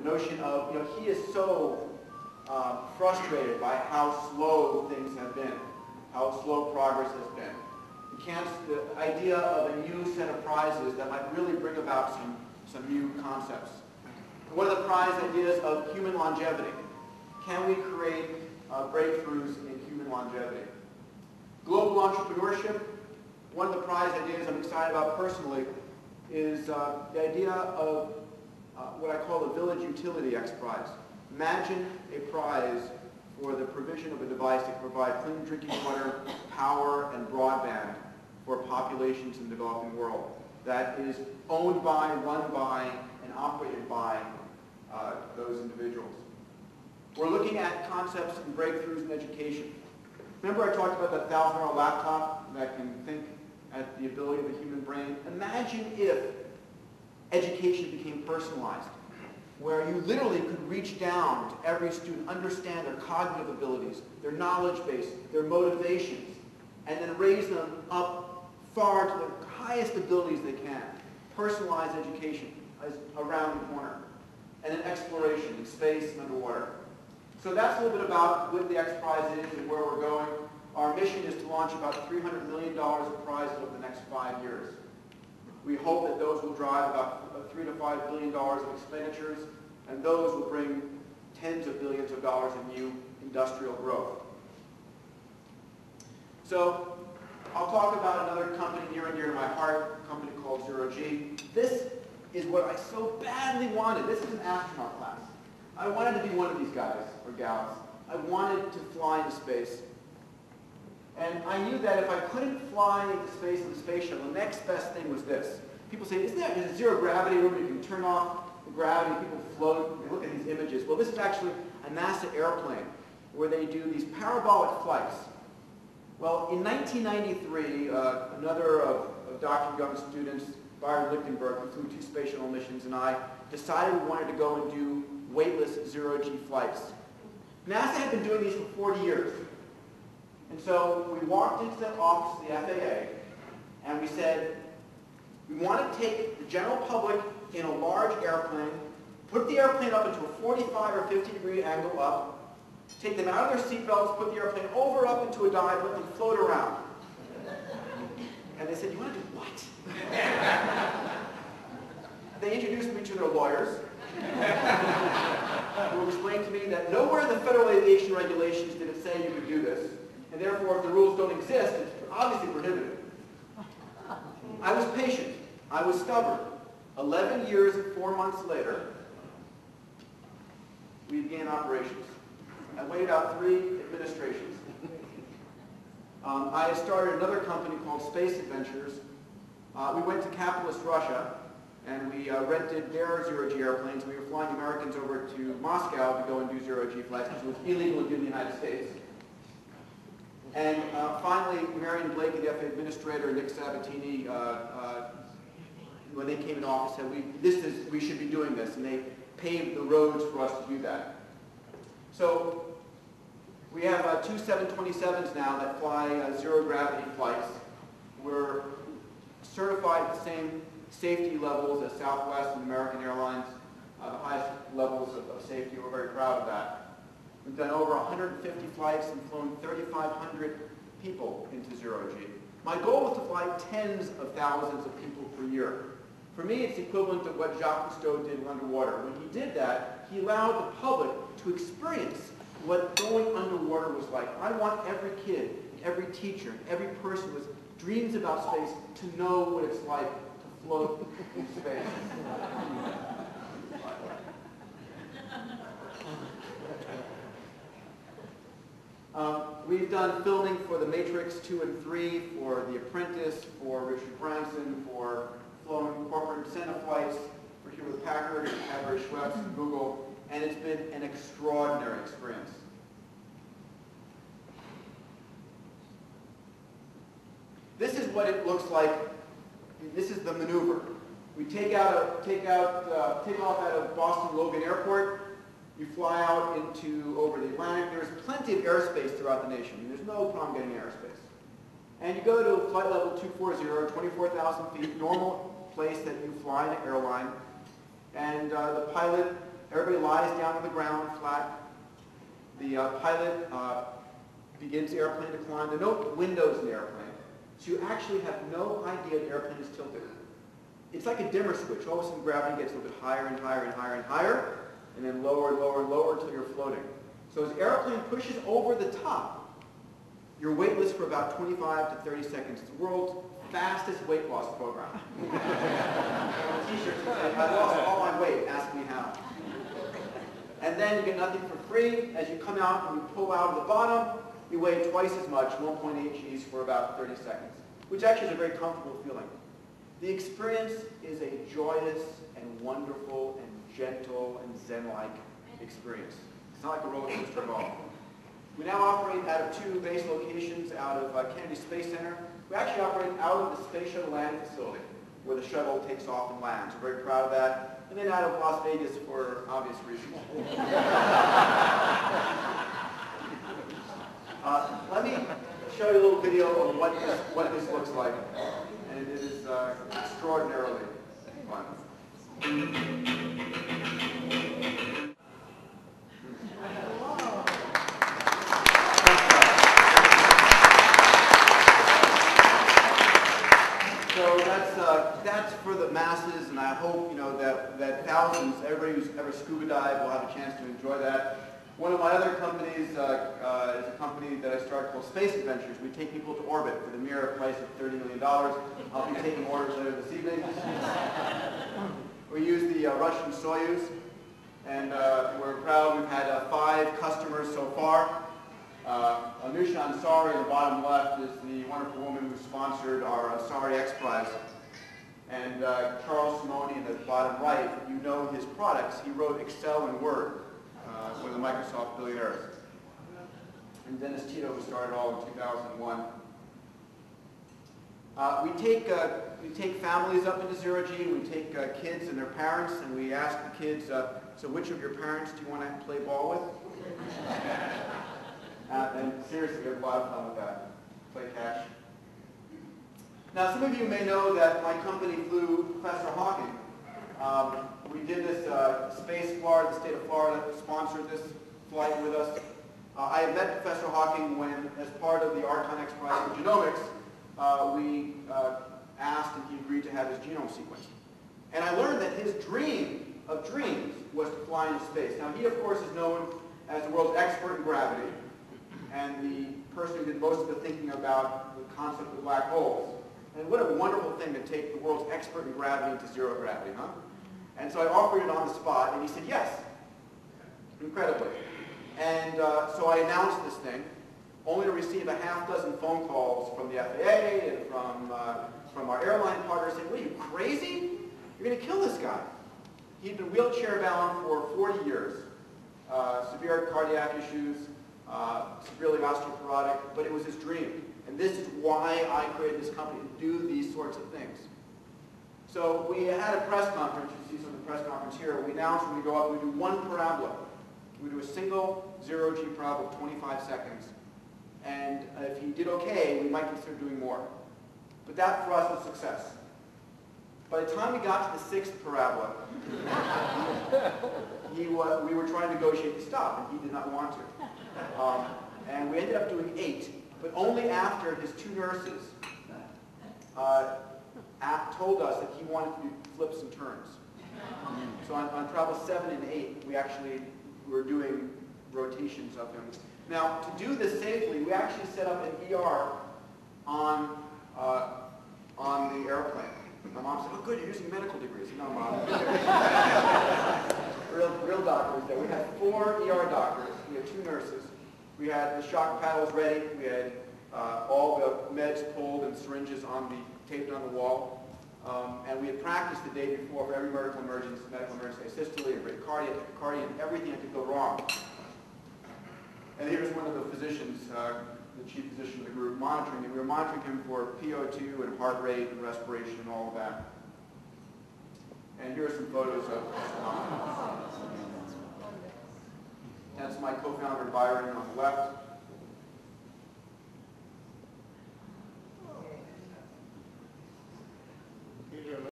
notion of, he is so frustrated by how slow things have been, how slow progress has been. The idea of a new set of prizes that might really bring about some new concepts. One of the prize ideas of human longevity. Can we create breakthroughs in human longevity? Global entrepreneurship. One of the prize ideas I'm excited about personally is the idea of what I call the Village Utility X Prize. Imagine a prize for the provision of a device that can provide clean drinking water, power, and broadband for populations in the developing world that is owned by, run by, and operated by those individuals. We're looking at concepts and breakthroughs in education. Remember I talked about that $1,000 laptop that can think at the ability of the human brain? Imagine if education became personalized, where you literally could reach down to every student, understand their cognitive abilities, their knowledge base, their motivations, and then raise them up far to the highest abilities they can. Personalized education is around the corner. And then exploration in space and underwater. So that's a little bit about what the X Prize is and where we're going. Our mission is to launch about $300 million of prizes over the next 5 years. We hope that those will drive about $3 to $5 billion of expenditures, and those will bring tens of billions of dollars in new industrial growth. So I'll talk about another company near and dear to my heart, a company called Zero G. This is what I so badly wanted. This is an astronaut class. I wanted to be one of these guys or gals. I wanted to fly into space. And I knew that if I couldn't fly into space in the space shuttle, the next best thing was this. People say, is there a zero gravity room? You can turn off the gravity, people float, and look at these images. Well, this is actually a NASA airplane where they do these parabolic flights. Well, in 1993, another of Dr. Young's students, Byron Lichtenberg, who flew 2 space shuttle missions, and I decided we wanted to go and do weightless zero-G flights. NASA had been doing these for 40 years. And so we walked into the office of the FAA, and we said, we want to take the general public in a large airplane, put the airplane up into a 45 or 50 degree angle up, take them out of their seatbelts, put the airplane over up into a dive, let them float around. And they said, you want to do what? They introduced me to their lawyers, who explained to me that nowhere in the Federal Aviation Regulations did it say you could do this, and therefore if the rules don't exist, it's obviously prohibited. I was patient. I was stubborn. 11 years and 4 months later, we began operations. I waited out 3 administrations. I started another company called Space Adventures. We went to capitalist Russia, and we rented their zero-G airplanes. We were flying Americans over to Moscow to go and do zero-G flights because it was illegal to do in the United States. And finally, Marion Blake, the FAA administrator, Nick Sabatini, when they came into office, said, we should be doing this, and they paved the roads for us to do that. So we have 2 727s now that fly zero-gravity flights. We're certified at the same safety levels as Southwest and American Airlines, the highest levels of safety. We're very proud of that. We've done over 150 flights and flown 3,500 people into zero-G. My goal is to fly tens of thousands of people per year. For me, it's equivalent to what Jacques Cousteau did underwater. When he did that, he allowed the public to experience what going underwater was like. I want every kid, every teacher, every person with dreams about space to know what it's like to float in space. We've done filming for The Matrix 2 and 3, for The Apprentice, for Richard Branson, for flown corporate incentive flights, for Hewlett-Packard, Cadbury-Schweppes, and Google, and it's been an extraordinary experience. This is what it looks like. This is the maneuver. We take off out of Boston Logan Airport. You fly out over the Atlantic. There's plenty of airspace throughout the nation. There's no problem getting airspace. And you go to flight level 240, 24,000 feet, normal place that you fly in an airline. And the pilot Everybody lies down on the ground flat. The pilot begins the airplane to climb. There are no windows in the airplane, so you actually have no idea the airplane is tilted. It's like a dimmer switch. All of a sudden gravity gets a little bit higher and higher and higher and higher, and then lower and lower and lower until you're floating. So as the airplane pushes over the top, you're weightless for about 25 to 30 seconds. It's the world's fastest weight loss program. T-shirts say, I lost all my weight, ask me how. And then you get nothing for free. As you come out and you pull out of the bottom, you weigh twice as much, 1.8 Gs, for about 30 seconds, which actually is a very comfortable feeling. The experience is a joyous and wonderful and gentle and zen-like experience. It's not like a roller coaster at all. We now operate out of 2 base locations out of Kennedy Space Center. We actually operate out of the Space Shuttle landing facility, where the shuttle takes off and lands. We're very proud of that. And then out of Las Vegas for obvious reasons. Let me show you a little video of what this looks like. And it is extraordinarily fun. So that's for the masses, and I hope that thousands, everybody who's ever scuba dived will have a chance to enjoy that. One of my other companies is a company that I started called Space Adventures. We take people to orbit for the mere price of $30 million. I'll be taking orders later this evening. We use the Russian Soyuz, and we're proud. We've had 5 customers so far. Anusha Ansari on the bottom left is the wonderful woman who sponsored our Ansari X Prize. And Charles Simoni in the bottom right, you know his products. He wrote Excel and Word, one of the Microsoft billionaires. And Dennis Tito, who started all in 2001. We take families up into zero G. We take kids and their parents, and we ask the kids, so which of your parents do you want to play ball with? And seriously, we have a lot of fun with that. Play catch. Now, some of you may know that my company flew Professor Hawking. We did this Space Florida, the state of Florida sponsored this flight with us. I had met Professor Hawking when, as part of the Archon X Prize for Genomics, we asked and he agreed to have his genome sequenced. And I learned that his dream of dreams was to fly into space. Now, he, of course, is known as the world's expert in gravity and the person who did most of the thinking about the concept of black holes. And what a wonderful thing to take the world's expert in gravity to zero gravity, huh? And so I offered it on the spot, and he said yes, incredibly. And so I announced this thing, only to receive a half-dozen phone calls from the FAA and from our airline partners saying, what, are you crazy? You're going to kill this guy. He'd been wheelchair-bound for 40 years, severe cardiac issues, severely osteoporotic, but it was his dream. And this is why I created this company, to do these sorts of things. So we had a press conference. You see some of the press conference here. We announced when we go up, we do 1 parabola. We do a single zero-G parabola of 25 seconds. And if he did okay, we might consider doing more. But that, for us, was success. By the time we got to the 6th parabola, we were trying to negotiate to stop, and he did not want to. And we ended up doing 8. But only after his 2 nurses told us that he wanted to do flips and turns. So on travel 7 and 8, we actually were doing rotations of him. Now, to do this safely, we actually set up an ER on the airplane. My mom said, oh good, you're using medical degrees. No, Mom. real doctors there. We had 4 ER doctors. We had 2 nurses. We had the shock paddles ready. We had all the meds pulled and syringes taped on the wall. And we had practiced the day before for every medical emergency, asystole, and bradycardia, and everything that could go wrong. And here's one of the physicians, the chief physician of the group, monitoring him. We were monitoring him for PO2 and heart rate and respiration and all of that. And here are some photos of that's my co-founder Byron on the left.